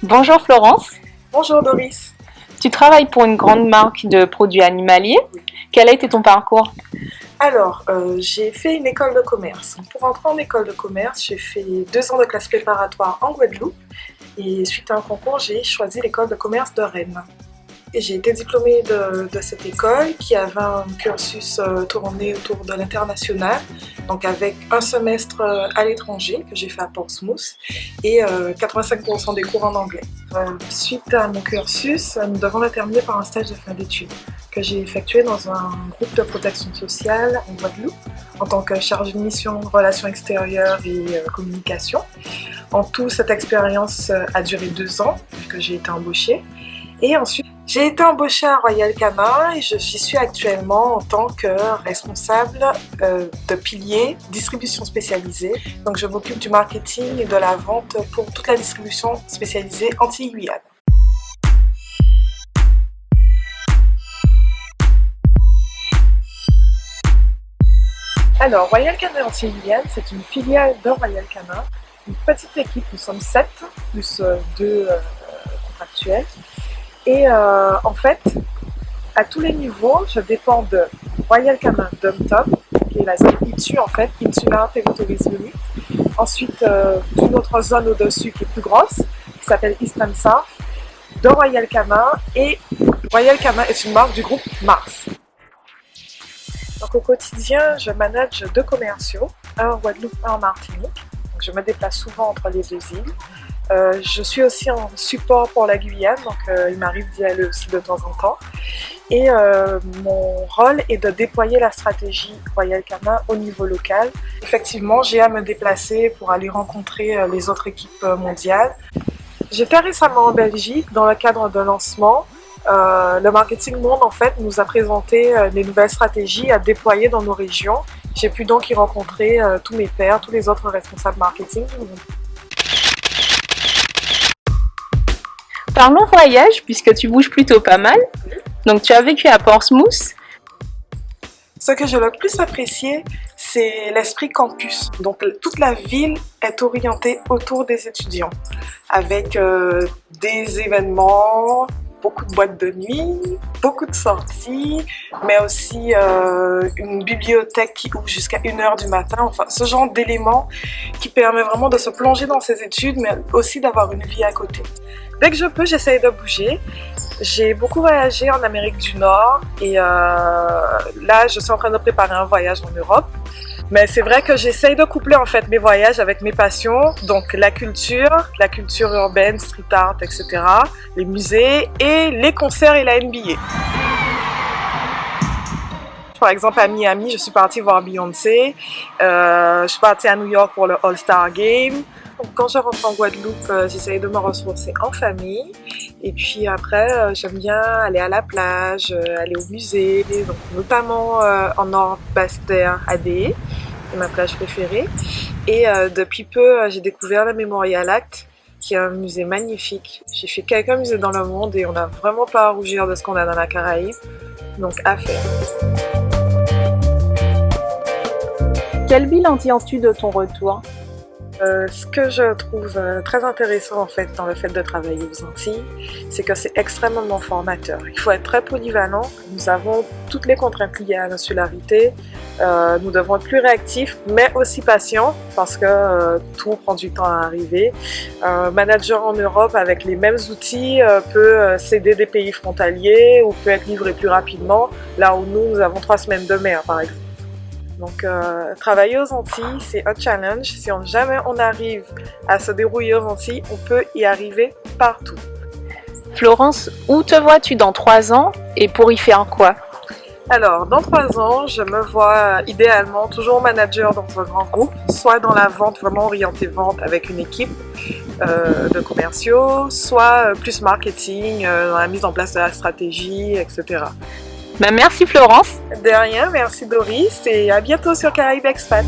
Bonjour Florence, Bonjour Doris. tu travailles pour une grande marque de produits animaliers. Quel a été ton parcours? Alors, j'ai fait une école de commerce. Pour entrer en école de commerce, j'ai fait 2 ans de classe préparatoire en Guadeloupe et suite à un concours, j'ai choisi l'école de commerce de Rennes. Et j'ai été diplômée de cette école qui avait un cursus tourné autour de l'international, donc avec un semestre à l'étranger que j'ai fait à Portsmouth et 85% des cours en anglais. Suite à mon cursus, nous devons le terminer par un stage de fin d'études que j'ai effectué dans un groupe de protection sociale en Guadeloupe en tant que chargée de mission, relations extérieures et communication. En tout, cette expérience a duré 2 ans que j'ai été embauchée. Et ensuite, j'ai été embauchée à Royal Canin et j'y suis actuellement en tant que responsable de pilier distribution spécialisée. Donc je m'occupe du marketing et de la vente pour toute la distribution spécialisée Antilles-Guyane. Alors, Royal Canin Antilles-Guyane, c'est une filiale de Royal Canin, une petite équipe, nous sommes 7, plus 2 contractuels. Et en fait, à tous les niveaux, je dépends de Royal Canin Dom-Tom, qui est la zone ITU en fait, Insular Territories Unit. Ensuite, d'une autre zone au-dessus qui est plus grosse, qui s'appelle Eastern South, de Royal Canin. Et Royal Canin est une marque du groupe Mars. Donc au quotidien, je manage 2 commerciaux, un en Guadeloupe, un en Martinique. Donc, je me déplace souvent entre les 2 îles. Je suis aussi en support pour la Guyane, donc il m'arrive d'y aller aussi de temps en temps. Et mon rôle est de déployer la stratégie Royal Canin au niveau local. Effectivement, j'ai à me déplacer pour aller rencontrer les autres équipes mondiales. J'étais récemment en Belgique dans le cadre d'un lancement. Le Marketing Monde en fait nous a présenté les nouvelles stratégies à déployer dans nos régions. J'ai pu donc y rencontrer tous mes pairs, tous les autres responsables marketing du monde. Parlons voyage, puisque tu bouges plutôt pas mal. Donc tu as vécu à Portsmouth. Ce que j'ai le plus apprécié, c'est l'esprit campus. Donc toute la ville est orientée autour des étudiants, avec des événements, beaucoup de boîtes de nuit, beaucoup de sorties, mais aussi une bibliothèque qui ouvre jusqu'à 1h du matin. Enfin, ce genre d'éléments qui permet vraiment de se plonger dans ses études, mais aussi d'avoir une vie à côté. Dès que je peux, j'essaye de bouger. J'ai beaucoup voyagé en Amérique du Nord et là, je suis en train de préparer un voyage en Europe. Mais c'est vrai que j'essaye de coupler en fait mes voyages avec mes passions, donc la culture urbaine, street art, etc., les musées et les concerts et la NBA. Par exemple, à Miami, je suis partie voir Beyoncé, je suis partie à New York pour le All-Star Game. Donc, quand je rentre en Guadeloupe, j'essaye de me ressourcer en famille. Et puis après, j'aime bien aller à la plage, aller au musée, donc, notamment en Nord-Basse-Terre à Déé, c'est ma plage préférée. Et depuis peu, j'ai découvert le Memorial Act, qui est un musée magnifique. J'ai fait quelques musées dans le monde et on n'a vraiment pas à rougir de ce qu'on a dans la Caraïbe. Donc à faire. Quel bilan tires-tu de ton retour? Ce que je trouve très intéressant en fait dans le fait de travailler aux Antilles, c'est que c'est extrêmement formateur. Il faut être très polyvalent. Nous avons toutes les contraintes liées à l'insularité. Nous devons être plus réactifs, mais aussi patients parce que tout prend du temps à arriver. Un manager en Europe avec les mêmes outils peut céder des pays frontaliers ou peut être livré plus rapidement, là où nous avons 3 semaines de mer par exemple. Donc, travailler aux Antilles, c'est un challenge. Si jamais on arrive à se dérouiller aux Antilles, on peut y arriver partout. Florence, où te vois-tu dans 3 ans et pour y faire quoi? Alors, dans 3 ans, je me vois idéalement toujours manager dans un grand groupe, soit dans la vente, vraiment orientée vente avec une équipe de commerciaux, soit plus marketing, dans la mise en place de la stratégie, etc. Merci Florence. De rien, merci Doris et à bientôt sur Caraïbes Expat.